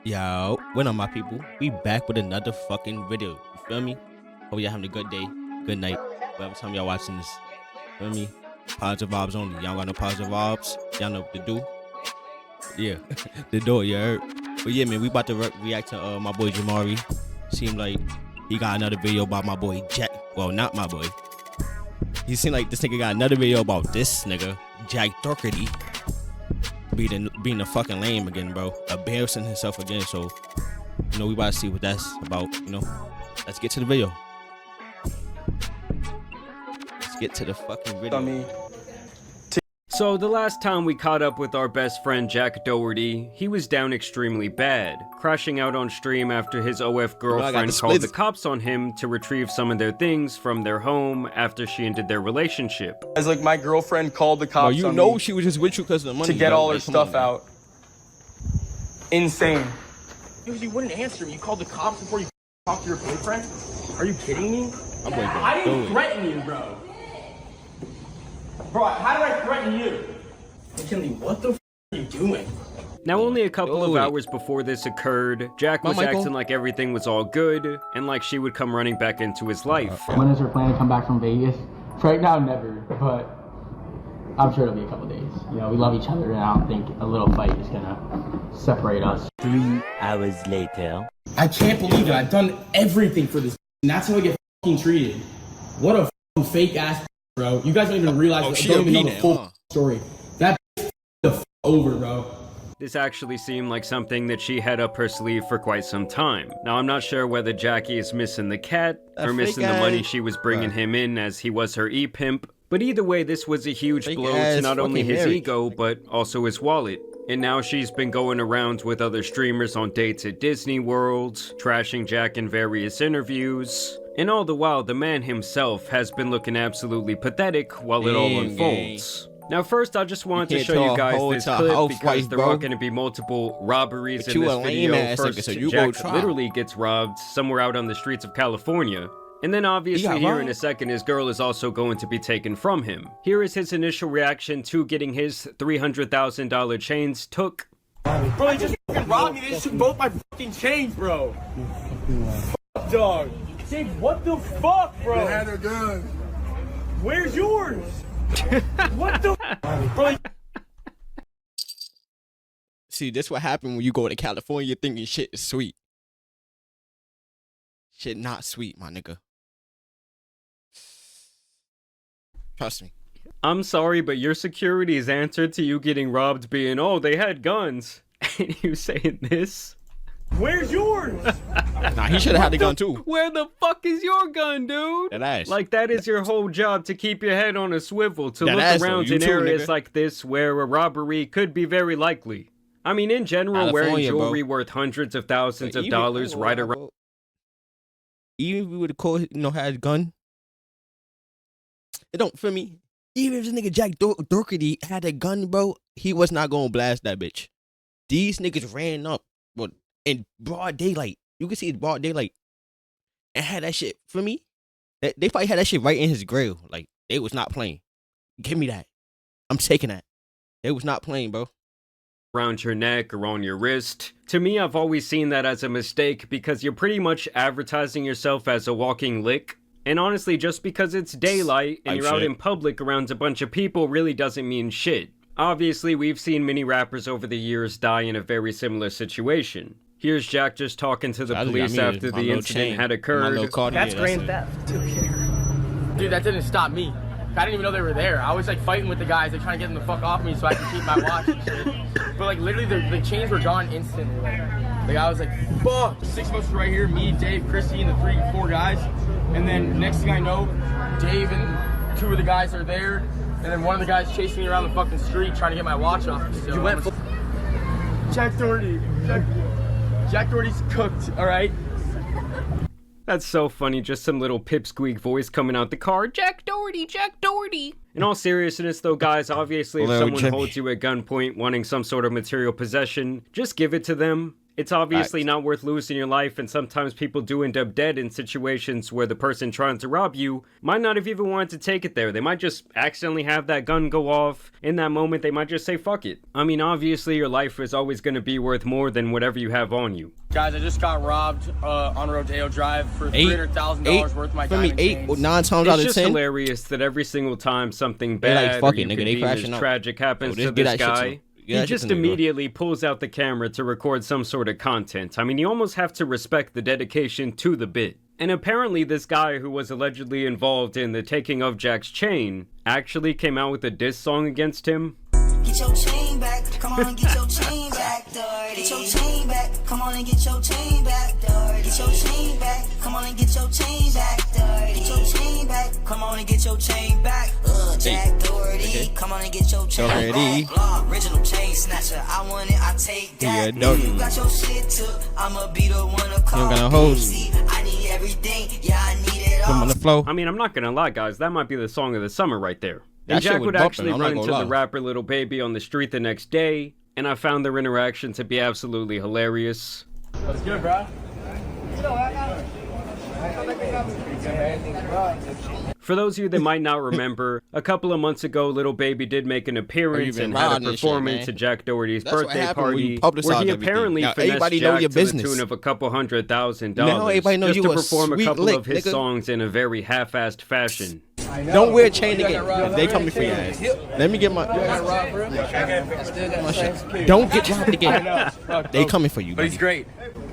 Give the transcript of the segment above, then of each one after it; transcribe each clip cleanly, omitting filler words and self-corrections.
Yo, what up, my people? We back with another fucking video. You feel me? Hope y'all having a good day, good night, whatever time y'all watching this. Feel me? Positive vibes only. Y'all got no positive vibes? Y'all know what to do? Yeah, the door, you heard? But yeah, man, we about to react to my boy JAMARI. Seemed like he got another video about my boy Jack. Well, not my boy. He seemed like this nigga got another video about this nigga, Jack DORKERTY. Being a fucking lame again, bro. Embarrassing himself again. So, you know, we about to see what that's about. You know, let's get to the video. Let's get to the fucking video. So the last time we caught up with our best friend Jack Doherty, he was down extremely bad, crashing out on stream after his OF girlfriend called the cops on him to retrieve some of their things from their home after she ended their relationship. As like my girlfriend called the cops you on know me she was just with you because of the money to get all her like, stuff out. Insane. Dude, you wouldn't answer me. You called the cops before you talked to your boyfriend? Are you kidding me? I didn't threaten you, bro. Bro, how did I threaten you? McKinley, what the f are you doing? Now, only a couple of hours before this occurred, Jack was acting like everything was all good, and like she would come running back into his life. When is her plan to come back from Vegas? Right now, never, but I'm sure it'll be a couple days. You know, we love each other, and I don't think a little fight is gonna separate us. 3 hours later. I can't believe it. I've done everything for this, and that's how I get f***ing treated. What a f***ing fake ass, bro. You guys don't even realize, don't even know the full story. That the f over, bro. This actually seemed like something that she had up her sleeve for quite some time. Now, I'm not sure whether Jackie is missing the cat or missing the money she was bringing him in as he was her e-pimp, but either way, this was a huge blow to not only his ego, but also his wallet. And now she's been going around with other streamers on dates at Disney World, trashing Jack in various interviews, and all the while, the man himself has been looking absolutely pathetic while it all unfolds. Now first, I just wanted to show you guys this clip because there are going to be multiple robberies in this video. First, Jack literally gets robbed somewhere out on the streets of California. And then obviously here in a second, his girl is also going to be taken from him. Here is his initial reaction to getting his $300,000 chains took. Bro, he just fucking robbed me. They just took both my fucking chains, bro. Fuck, dog. James, what the fuck, bro? They had their guns. Where's yours? What the bro? See, this what happened when you go to California thinking shit is sweet. Shit not sweet, my nigga. Trust me. I'm sorry, but your security's answer to you getting robbed being, oh, they had guns. And you saying this? Where's yours? Nah, he should have had the gun too. Where the fuck is your gun, dude? That ass. Like, that is your whole job, to keep your head on a swivel, to look around in areas like this where a robbery could be very likely. I mean, in general, wearing jewelry worth hundreds of thousands of dollars right around. Even if we would have called, had a gun, it don't, for me, even if this nigga Jack Doherty had a gun, bro, he was not gonna blast that bitch. These niggas ran up, but in broad daylight. You can see it broad daylight. And had that shit, for me, they probably had that shit right in his grill. Like, they was not playing. Give me that. I'm taking that. They was not playing, bro. Around your neck or on your wrist. To me, I've always seen that as a mistake because you're pretty much advertising yourself as a walking lick. And honestly, just because it's daylight and you're out in public around a bunch of people really doesn't mean shit. Obviously, we've seen many rappers over the years die in a very similar situation. Here's Jack just talking to the police after the incident had occurred. That's grand theft. Dude, that didn't stop me. I didn't even know they were there. I was like fighting with the guys. They're trying to get them the fuck off me so I can keep my watch and shit. But like literally the chains were gone instantly. Like I was like, fuck. 6 of us were right here, me, Dave, Christy, and the 4 guys. And then next thing I know, Dave and 2 of the guys are there. And then one of the guys chasing me around the fucking street trying to get my watch off me. So you went Jack Doherty. Jack Doherty's cooked, alright? That's so funny, just some little pipsqueak voice coming out the car. Jack Doherty, Jack Doherty. In all seriousness though, guys, obviously if someone holds you at gunpoint wanting some sort of material possession, just give it to them. It's obviously not worth losing your life, and sometimes people do end up dead in situations where the person trying to rob you might not have even wanted to take it there. They might just accidentally have that gun go off. In that moment, they might just say, fuck it. I mean, obviously, your life is always going to be worth more than whatever you have on you. Guys, I just got robbed on Rodeo Drive for $300,000 worth of my diamond chains. 9 times out of 10. It's just hilarious that every single time something bad or you could deem as tragic happens to this guy, he just immediately pulls out the camera to record some sort of content. I mean, you almost have to respect the dedication to the bit. And apparently this guy who was allegedly involved in the taking of Jack's chain actually came out with a diss song against him. Get your chain back, come on and get your chain back, dirty. Get your chain back, come on and get your chain back, dirty. Get your chain back, come on and get your chain back, dirty. Get your chain back, come on and get your chain back. Jack Doherty, come on and get your chain back. Original chain snatcher, I want it, I take that. You got your shit took, I'ma be the one to call. You got no hoes. I need everything, yeah, I need it all. Come on the flow. I mean, I'm not gonna lie, guys, that might be the song of the summer right there. And Jack would actually run into the rapper Lil Baby on the street the next day, and I found their interaction to be absolutely hilarious. What's good, bro? For those of you that might not remember, a couple of months ago, Lil Baby did make an appearance and had a performance at Jack Doherty's birthday party, where he apparently finessed Jack to the tune of a couple $100,000 just to perform a couple of his songs in a very half-assed fashion. Don't wear a chain again. They coming for your ass. Let me get my shit. Don't get robbed again. They coming for you. But he's great.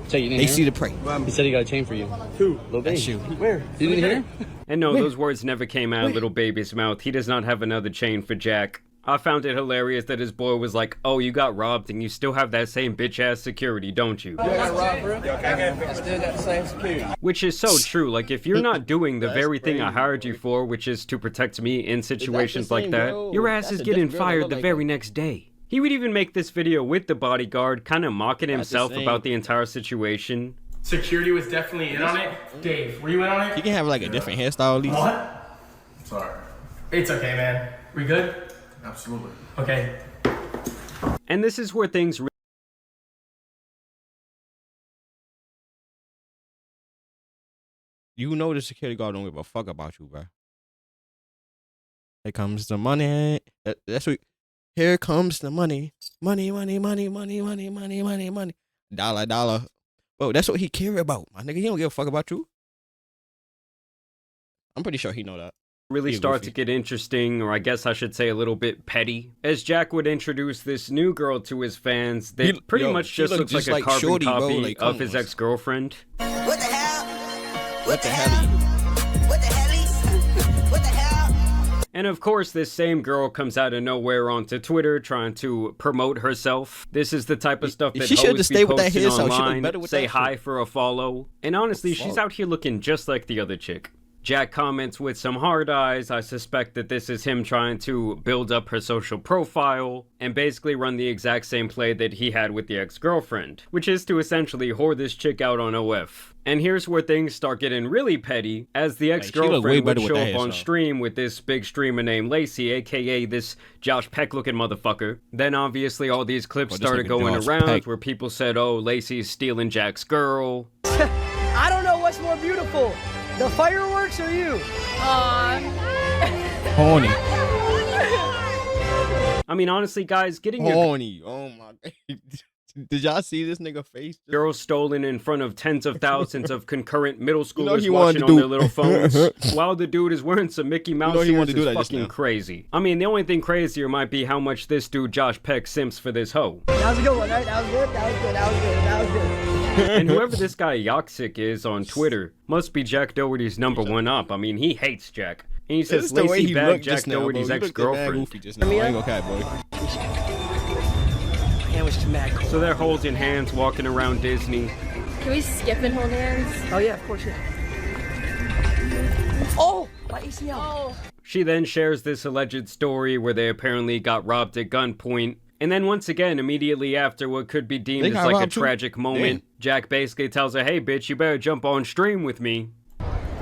They see the prey. He said he got a chain for you. Who? That's you. Where? You didn't hear him? And no, those words never came out of Lil Baby's mouth. He does not have another chain for Jack. I found it hilarious that his boy was like, oh, you got robbed and you still have that same bitch-ass security, don't you? You got robbed, bro? I still got the same security. Which is so true. Like, if you're not doing the very thing I hired you for, which is to protect me in situations like that, your ass is getting fired the very next day. He would even make this video with the bodyguard, kind of mocking himself about the entire situation. Security was definitely in on it. Dave, were you in on it? You can have like a different hairstyle at least. What? Sorry. It's okay, man. We good? Absolutely. Okay. And this is where things You know the security guard don't give a fuck about you, bro. Here comes the money. That's what. Here comes the money. Money, money, money, money, money, money, money, money. Dollar, dollar. Bro, that's what he care about. My nigga, he don't give a fuck about you. I'm pretty sure he know that. Really start to get interesting, or I guess I should say a little bit petty, as Jack would introduce this new girl to his fans that pretty much just looks like a carbon copy of his ex-girlfriend. What the hell? What the hell? What the hell? What the hell? And of course, this same girl comes out of nowhere onto Twitter trying to promote herself. This is the type of stuff that hoes be posting online, say hi for a follow. And honestly, she's out here looking just like the other chick. Jack comments with some hard eyes. I suspect that this is him trying to build up her social profile and basically run the exact same play that he had with the ex-girlfriend, which is to essentially whore this chick out on OF. And here's where things start getting really petty, as the ex-girlfriend would show up on stream with this big streamer named Lacey, aka this Josh Peck looking motherfucker. Then obviously all these clips started going around where people said, oh, Lacey's stealing Jack's girl. I don't know what's more beautiful, the fireworks or you? Horny. I mean, honestly, guys, getting horny. Oh my god. Did y'all see this nigga face? Girl stolen in front of tens of thousands of concurrent middle schoolers watching on their little phones while the dude is wearing some Mickey Mouse ears is fucking crazy. I mean, the only thing crazier might be how much this dude Josh Peck simps for this hoe. That was a good one, right? That was good, that was good, that was good, that was good. And whoever this guy Yoxic is on Twitter must be Jack Doherty's #1 up. I mean, he hates Jack. And he says Lacey bagged Jack Doherty's ex-girlfriend. So they're holding hands, walking around Disney. Can we skip and hold hands? Oh yeah, of course, yeah. Oh, my ACL. Oh. She then shares this alleged story where they apparently got robbed at gunpoint. And then once again, immediately after what could be deemed as like a tragic moment, Jack basically tells her, hey bitch, you better jump on stream with me.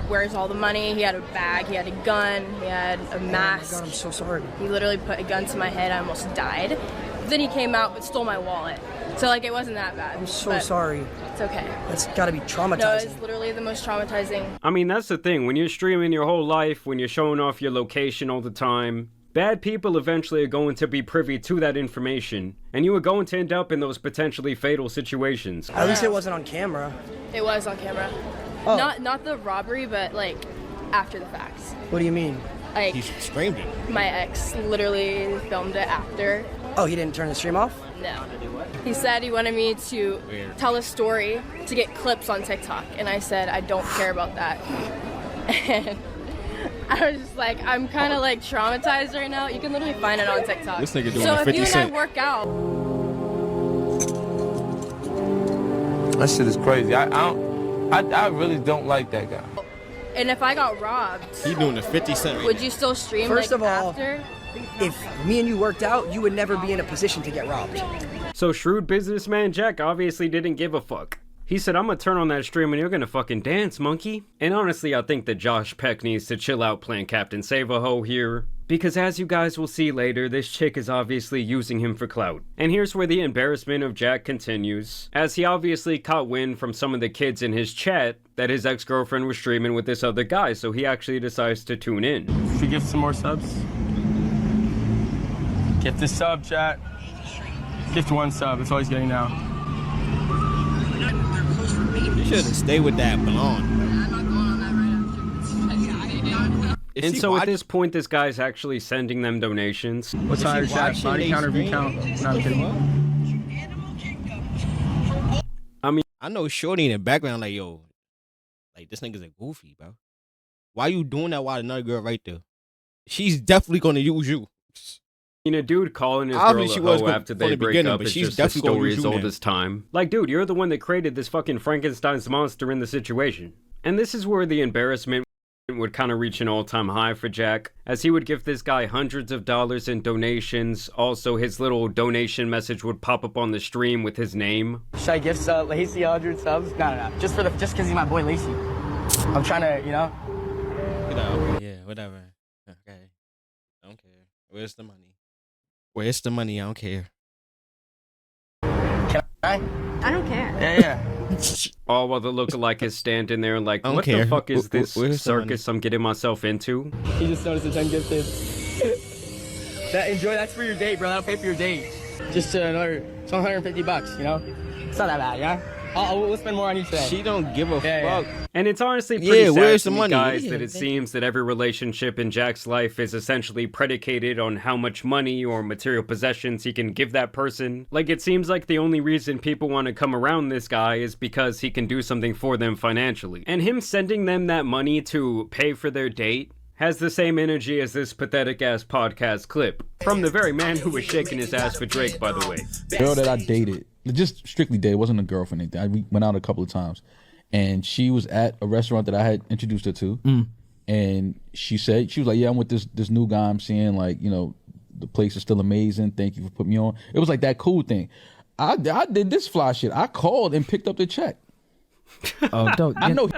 Where's all the money? He had a bag, he had a gun, he had a mask. Oh my God, I'm so sorry. He literally put a gun to my head, I almost died. Then he came out but stole my wallet. So like it wasn't that bad. I'm so but sorry. It's okay. That's gotta be traumatizing. No, it's literally the most traumatizing. I mean, that's the thing. When you're streaming your whole life, when you're showing off your location all the time, bad people eventually are going to be privy to that information, and you are going to end up in those potentially fatal situations. At least it wasn't on camera. It was on camera. Oh. Not the robbery, but like after the facts. What do you mean? Like He screamed it. my ex literally filmed it after. Oh, he didn't turn the stream off? No. He said he wanted me to tell a story to get clips on TikTok, and I said I don't care about that. And I was just like, I'm kind of like traumatized right now. You can literally find it on TikTok. This nigga doing so a if 50 you and Cent. I work out, That shit is crazy. I really don't like that guy. and if I got robbed, He doing the 50 Cent right would now. you still stream First like of all, after? If me and you worked out, you would never be in a position to get robbed. So shrewd businessman Jack obviously didn't give a fuck. He said, I'm gonna turn on that stream and you're gonna fucking dance, monkey. And honestly, I think that Josh Peck needs to chill out playing Captain Save-A-Ho here. Because as you guys will see later, this chick is obviously using him for clout. And here's where the embarrassment of Jack continues, as he obviously caught wind from some of the kids in his chat that his ex-girlfriend was streaming with this other guy, so he actually decides to tune in. Should we give some more subs? Gift a sub, chat. Gift one sub. That's all he's getting now. You should have stayed with that blonde. Is And she so at watching? this point, this guy's actually sending them donations. What's Is she higher, chat? watching Body they count or view stream? count? No, I'm kidding. I know Shorty in the background like, yo, like this nigga's a goofy, bro. Why you doing that while another girl right there? She's definitely gonna use you. You know, dude calling his Obviously girl a she was hoe from after the they break beginning, up but is she's just a definitely gonna story use as you old now. as time. Like, dude, you're the one that created this fucking Frankenstein's monster in the situation. And this is where the embarrassment would kind of reach an all-time high for Jack, as he would give this guy hundreds of dollars in donations. Also, his little donation message would pop up on the stream with his name. Should I gift Lacey 100 subs? No. Just because he's my boy Lacey. I'm trying to, you know. Yeah, whatever. Okay. I don't care. Where's the money? Where's the money? I don't care. Can I? I don't care. Yeah. All while the lookalike is standing there like, I don't what care. the fuck is this Where's the money? circus I'm getting myself into? He just noticed it's ungifted. That's for your date, bro. That'll pay for your date. Just it's $150, you know? It's not that bad, yeah? We'll spend more on you today. She don't give a Yeah. fuck. And it's honestly pretty Yeah, sad where's to the me, money? guys, Yeah, that it thank seems that every relationship in Jack's life is essentially predicated on how much money or material possessions he can give that person. Like, it seems like the only reason people want to come around this guy is because he can do something for them financially. And him sending them that money to pay for their date has the same energy as this pathetic-ass podcast clip. From the very man who was shaking his ass for Drake, by the way. Girl that I dated, just strictly dated, wasn't a girlfriend or anything. We went out a couple of times. And she was at a restaurant that I had introduced her to. And she was like, yeah, I'm with this new guy I'm seeing, like, you know, the place is still amazing. Thank you for putting me on. It was like that cool thing. I did this fly shit. I called and picked up the check. Oh, don't. I know.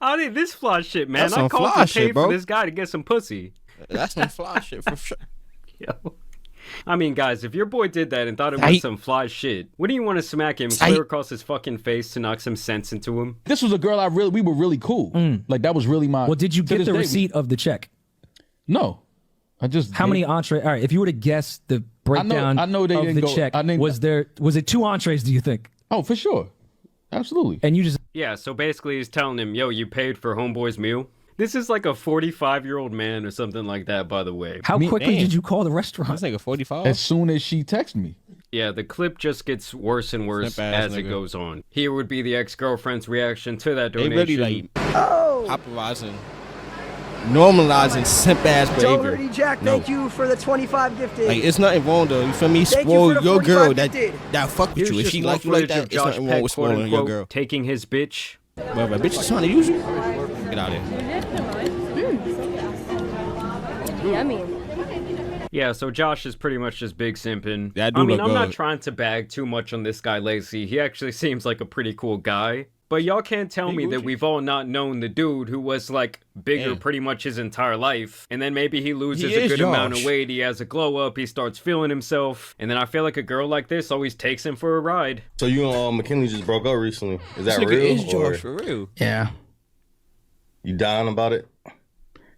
I did this fly shit, man. That's I some called fly to pay shit, bro. for this guy to get some pussy. That's some fly shit for sure. Yo. I mean, guys, if your boy did that and thought it was some fly shit, what do you want to smack him clear across his fucking face to knock some sense into him? This was a girl we were really cool. Like, that was really my... Well, did you to get this the day, receipt of the check? No. I just... How many entrees? All right, if you were to guess the breakdown I know they of didn't the go- check, I didn't- was it 2 entrees, do you think? Oh, for sure. Absolutely. And you just... Yeah, so basically he's telling him, yo, you paid for homeboy's meal? This is like a 45-year-old man or something like that, by the way. How quickly did you call the restaurant? That's like a 45. As soon as she texted me. Yeah, the clip just gets worse and worse Simp-ass as it nigga. goes on. Here would be the ex-girlfriend's reaction to that They donation. really like popularizing, normalizing simp ass behavior. Doherty Jack, thank you for the 25 gifted. Like, it's nothing wrong though. You feel me? Thank you Spoil for the your girl 45 that gifted. fuck with Here's you. If just she more like you like footage that, of it's Josh nothing wrong Peck, with spoiling your quote-unquote, girl. taking his bitch. But if a bitch is trying to use you, get out of here. Yummy. Yeah, so Josh is pretty much just big simping. That do I mean, look I'm not good. trying to bag too much on this guy Lacey. He actually seems like a pretty cool guy. But y'all can't tell me that we've all not known the dude who was like bigger pretty much his entire life. And then maybe he loses a good amount of weight, he has a glow up, he starts feeling himself. And then I feel like a girl like this always takes him for a ride. So you and McKinley just broke up recently. Is that real? Is Josh for real? Yeah. You dying about it?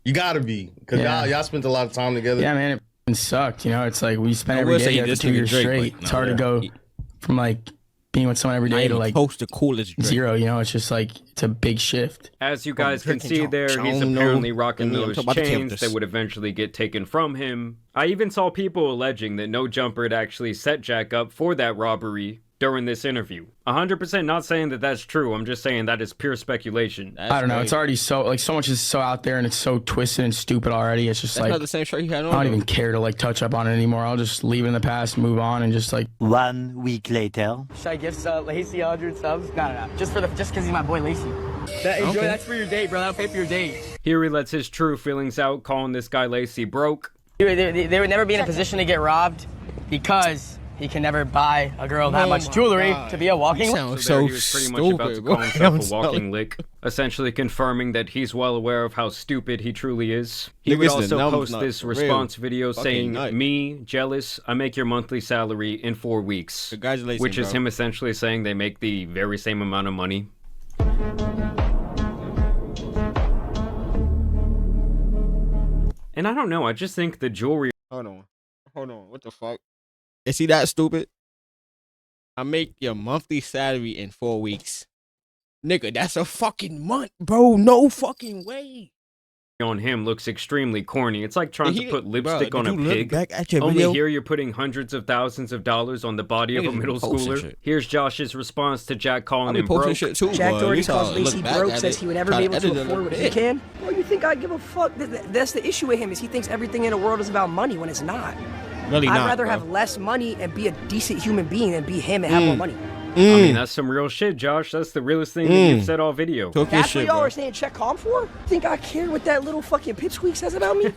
You gotta be. Because y'all spent a lot of time together. Yeah, man, it sucked. You know, it's like we spent every day together for 2 years straight. It's hard to go from like being with someone every day to like post the coolest Drake. 0. You know, it's just like it's a big shift. As you guys can see there, he's apparently rocking those chains that would eventually get taken from him. I even saw people alleging that No Jumper had actually set Jack up for that robbery during this interview. 100% not saying that that's true. I'm just saying that is pure speculation. I don't know. It's already so like so much is so out there and it's so twisted and stupid already. It's just that's like not the same shirt you had on. I don't even care to like touch up on it anymore. I'll just leave it in the past, move on, and just like. 1 week later. Should I gift Lacey 100 subs? No. Just because he's my boy Lacey. Enjoy. That's for your date, bro. That'll pay for your date. Here he lets his true feelings out, calling this guy Lacey broke. They would never be in a position to get robbed because he can never buy a girl that much jewelry to be a walking lick. So he was pretty much about to call himself a walking lick, essentially confirming that he's well aware of how stupid he truly is. He would also post this response video saying, "Me, jealous, I make your monthly salary in 4 weeks." Congratulations, which is him essentially saying they make the very same amount of money. And I don't know, I just think the jewelry... Hold on, what the fuck? Is he that stupid? I make your monthly salary in 4 weeks. Nigga, that's a fucking month, bro. No fucking way. On him looks extremely corny. It's like trying to put lipstick on a pig. Back at your Only video? here you're putting hundreds of thousands of dollars on the body of a middle schooler. Here's Josh's response to Jack calling him broke. Too, Jack Doherty calls Lacey broke, says he would never be able to afford what he can. Well, you think I give a fuck? That's the issue with him, is he thinks everything in the world is about money when it's not. Really I'd rather have less money and be a decent human being than be him and have more money. I mean, that's some real shit, Josh. That's the realest thing that you've said all video. That's what y'all are saying check calm for? Think I care what that little fucking pipsqueak says about me?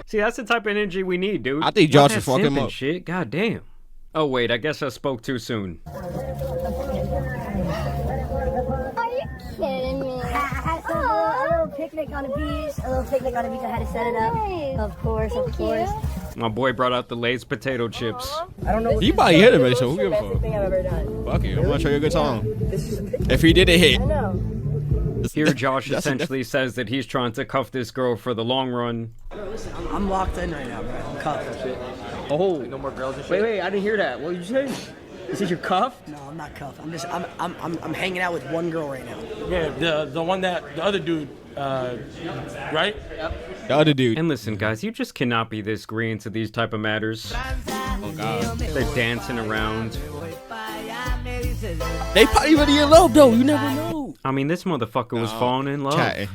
See, that's the type of energy we need, dude. I think Josh is fucking him up. Shit, god damn. Oh wait, I guess I spoke too soon. Are you kidding me? I had a little picnic on the beach. I had to set it up. Nice. Of course. My boy brought out the Lay's potato chips. I don't know. He probably hit it, so who give a fuck? Thing I've ever done. Fuck it, I'm gonna show you a good song. If he didn't hit. I know. Here, Josh essentially says that he's trying to cuff this girl for the long run. Listen, I'm locked in right now, bro. I'm cuffed. Oh, no more girls and shit. Wait, I didn't hear that. What did you say? You said you're cuffed? No, I'm not cuffed. I'm hanging out with one girl right now. Yeah, the one that the other dude, right? Yep. The other dude. And listen, guys, you just cannot be this green to these type of matters. Oh god. They're dancing around. They probably really in love though. You never know. I mean, this motherfucker was falling in love.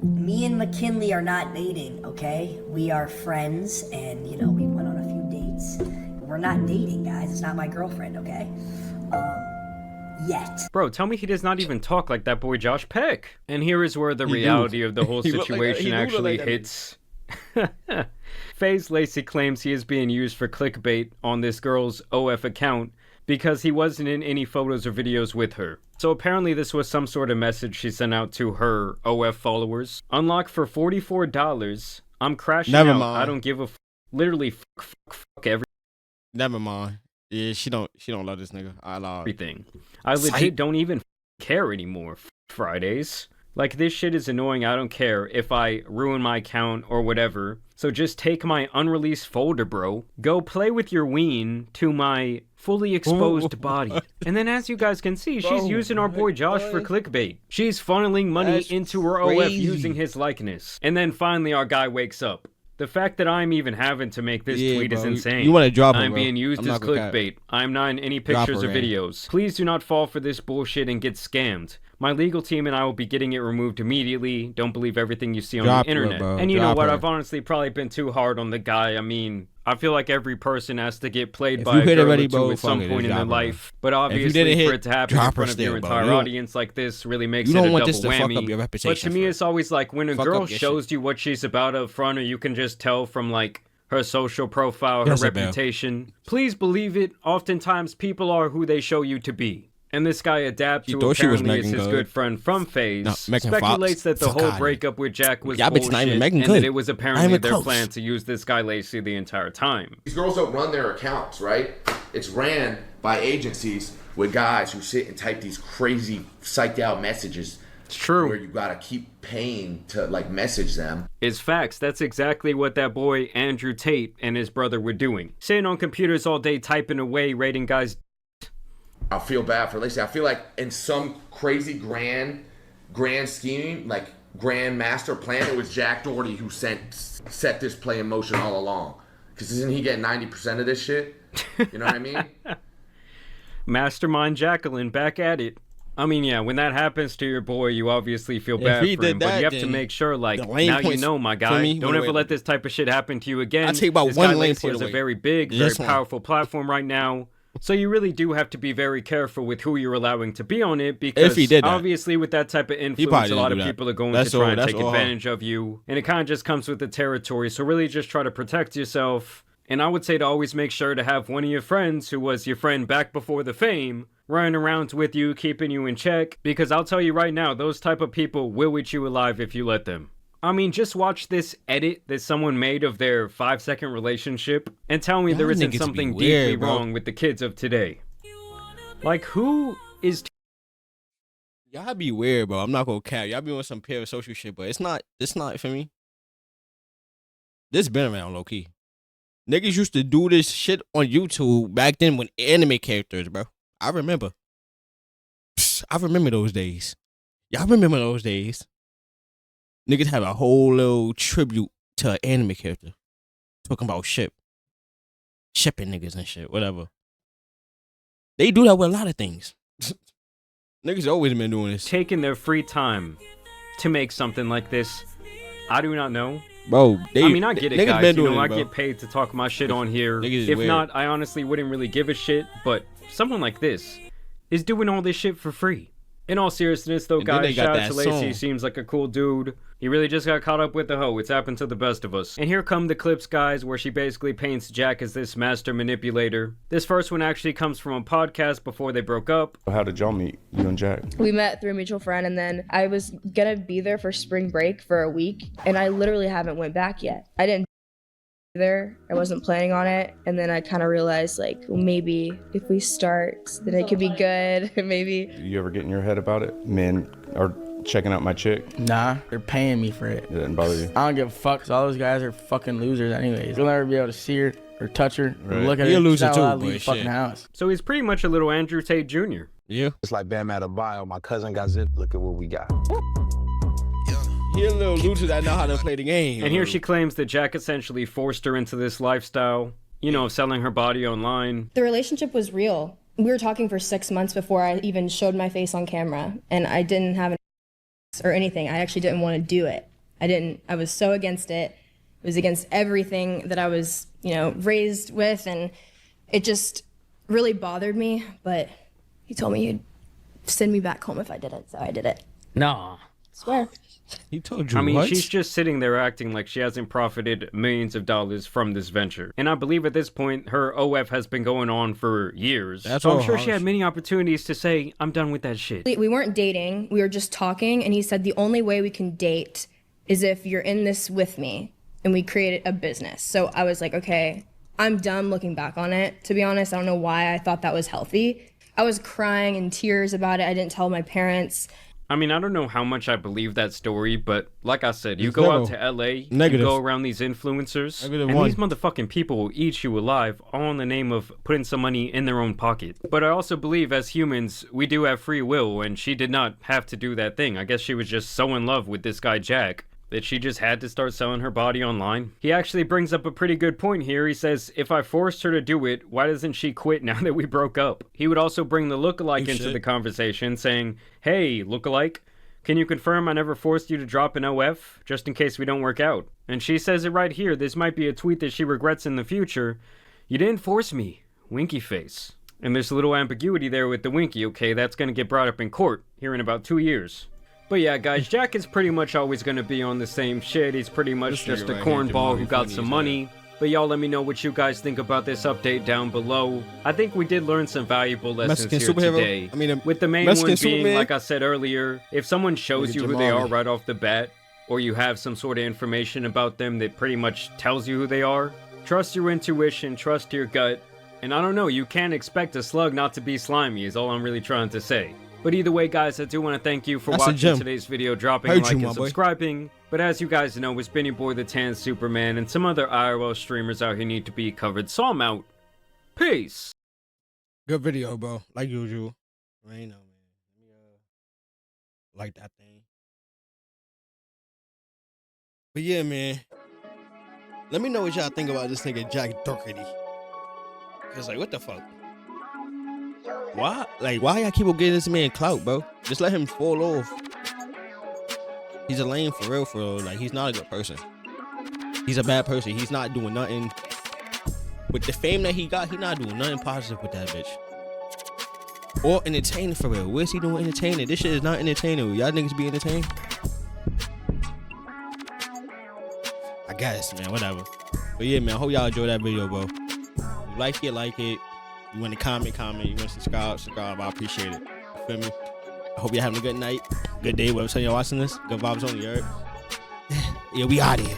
Me and McKinley are not dating, okay? We are friends, and you know we went on a few dates. We're not dating, guys. It's not my girlfriend, okay? Yet. Bro, tell me he does not even talk like that boy Josh Peck. And here is where the reality of the whole situation actually hits. FaZe Lacey claims he is being used for clickbait on this girl's OF account because he wasn't in any photos or videos with her. So apparently this was some sort of message she sent out to her OF followers. Unlock for $44. I'm crashing out. I don't give a f. Literally fuck everything. Never mind. Yeah, she don't love this nigga. I love everything. I legit don't even care anymore. Fridays. Like, this shit is annoying. I don't care if I ruin my account or whatever. So just take my unreleased folder, bro. Go play with your ween to my fully exposed body. And then as you guys can see, she's using our boy Josh for clickbait. She's funneling money into her OF using his likeness. And then finally our guy wakes up. The fact that I'm even having to make this tweet is insane. You want to drop her, I'm being used as clickbait. I'm not in any pictures or videos. Please do not fall for this bullshit and get scammed. My legal team and I will be getting it removed immediately. Don't believe everything you see on the internet. And you know what? I've honestly probably been too hard on the guy. I mean, I feel like every person has to get played by a girl or two at some point in their life. But obviously, for it to happen in front of your entire audience like this really makes it a double whammy. But to me, it's always like when a girl shows you what she's about up front, or you can just tell from like her social profile, her reputation. Please believe it. Oftentimes, people are who they show you to be. And this guy Adapt, He who thought she was apparently is Megan his Good. good friend from FaZe, No, Megan speculates Fox. that the Fuck whole outta here. breakup with Jack was Y'all bitches bullshit, not even Megan and Good. that it was Not apparently even their close. plan to use this guy Lacey the entire time. These girls don't run their accounts, right? It's ran by agencies with guys who sit and type these crazy psyched out messages. It's true. Where you gotta keep paying to like message them. It's facts. That's exactly what that boy Andrew Tate and his brother were doing. Sitting on computers all day typing away, rating guys. I feel bad for Lacey. I feel like in some crazy grand scheme, like grand master plan, it was Jack Doherty who set this play in motion all along. Because isn't he getting 90% of this shit? You know what I mean? Mastermind Jacqueline back at it. I mean, yeah, when that happens to your boy, you obviously feel If bad he for did him, but that, you have to then make sure, like, the lane now you points know, my for guy, me don't went ever away. let this type of shit happen to you again. I'll tell you about this one guy lane Lacey point has a away. very big, very This one. powerful platform right now, so you really do have to be very careful with who you're allowing to be on it, because he did that. obviously with that type of influence, probably a lot didn't of do that. people are going That's to try all- and that's take all. advantage of you, and it kind of just comes with the territory, so really just try to protect yourself. And I would say to always make sure to have one of your friends who was your friend back before the fame running around with you, keeping you in check. Because I'll tell you right now, those type of people will eat you alive if you let them. I mean, just watch this edit that someone made of their 5-second relationship and tell me there Y'all isn't niggas be something weird, deeply bro. wrong with the kids of today. Like, who is... Y'all be weird, bro. I'm not gonna cap. Y'all be on some parasocial shit, but it's not for me. This been around low key. Niggas used to do this shit on YouTube back then when anime characters, bro. I remember. I remember those days. Y'all remember those days? Niggas have a whole little tribute to an anime character. Talking about shipping niggas and shit, whatever. They do that with a lot of things. Niggas always been doing this. Taking their free time to make something like this, I do not know. Bro, I mean, I get it, niggas guys. been You doing know, it, I bro. get paid to talk my shit on here. Niggas is If weird. not, I honestly wouldn't really give a shit. But someone like this is doing all this shit for free. In all seriousness, though, And then they guys, got shout out that to Lacey. song. Seems like a cool dude. He really just got caught up with the hoe. It's happened to the best of us. And here come the clips, guys, where she basically paints Jack as this master manipulator. This first one actually comes from a podcast before they broke up. How did y'all meet, you and Jack? We met through a mutual friend, and then I was gonna be there for spring break for a week, and I literally haven't went back yet. I didn't there. I wasn't planning on it, and then I kind of realized, like, well, maybe if we start, then it could be good. Maybe. You ever get in your head about it? Men are checking out my chick? Nah, they're paying me for it. It didn't bother you? I don't give a fuck, 'cause all those guys are fucking losers anyways. You'll never be able to see her or touch her or Right. look at He her. a loser She's not too, allowed to but leave the shit. fucking house. So he's pretty much a little Andrew Tate Jr. Yeah. It's like Bam out of bio. My cousin got zip. Look at what we got. He a little loser that know how to play the game. And here she claims that Jack essentially forced her into this lifestyle, you know, of selling her body online. The relationship was real. We were talking for 6 months before I even showed my face on camera, and I didn't have an or anything. I actually didn't want to do it. I was so against it. It was against everything that I was, you know, raised with, and it just really bothered me, but he told me he'd send me back home if I didn't, so I did it. No. Swear. He told you I mean, what? she's just sitting there acting like she hasn't profited millions of dollars from this venture. And I believe at this point, her OF has been going on for years. That's so I'm all sure she harsh. had many opportunities to say, I'm done with that shit. We weren't dating, we were just talking, and he said the only way we can date is if you're in this with me, and we created a business. So I was like, okay, I'm done looking back on it. To be honest, I don't know why I thought that was healthy. I was crying in tears about it. I didn't tell my parents. I mean, I don't know how much I believe that story, but like I said, you It's go out never to LA, you negative. go around these influencers, Negative and one. these motherfucking people will eat you alive all in the name of putting some money in their own pocket. But I also believe as humans, we do have free will, and she did not have to do that thing. I guess she was just so in love with this guy Jack that she just had to start selling her body online. He actually brings up a pretty good point here. He says, if I forced her to do it, why doesn't she quit now that we broke up? He would also bring the lookalike Oh, into shit. the conversation, saying, hey, lookalike, can you confirm I never forced you to drop an OF, just in case we don't work out? And she says it right here. This might be a tweet that she regrets in the future. You didn't force me. Winky face. And there's a little ambiguity there with the winky, okay? That's gonna get brought up in court here in about 2 years. But yeah, guys, Jack is pretty much always gonna be on the same shit. He's pretty much This just nigga a right here, cornball who Jamari, got funny some as money. But y'all let me know what you guys think about this update down below. I think we did learn some valuable lessons Mexican here superhero? today. I mean, with the main Mexican one being, Superman? like I said earlier, if someone shows you who they JAMARI. are right off the bat, or you have some sort of information about them that pretty much tells you who they are, trust your intuition, trust your gut, and I don't know, you can't expect a slug not to be slimy is all I'm really trying to say. But either way, guys, I do want to thank you for That's a watching gem. today's video, dropping a Heard like you, and my boy. subscribing. But as you guys know, it's been your boy the Tan Superman, and some other IRL streamers out here need to be covered, so I'm out. Peace! Good video, bro. Like usual. I ain't know, man. Let me like that thing. But yeah, man. Let me know what y'all think about this nigga Jack Doherty. Cause like, what the fuck? Why? Like, why y'all keep on getting this man clout, bro? Just let him fall off. He's a lame for real, for real. Like, he's not a good person. He's a bad person. He's not doing nothing. With the fame that he got, he's not doing nothing positive with that bitch. Or entertaining for real. Where's he doing entertaining? This shit is not entertaining. Y'all niggas be entertained? I guess, man. Whatever. But yeah, man. I hope y'all enjoyed that video, bro. You like it, like it. You want to comment. You want to subscribe. I appreciate it. You feel me? I hope you're having a good night, good day, whatever time you're watching this. Good vibes on the earth. Yeah, we out here.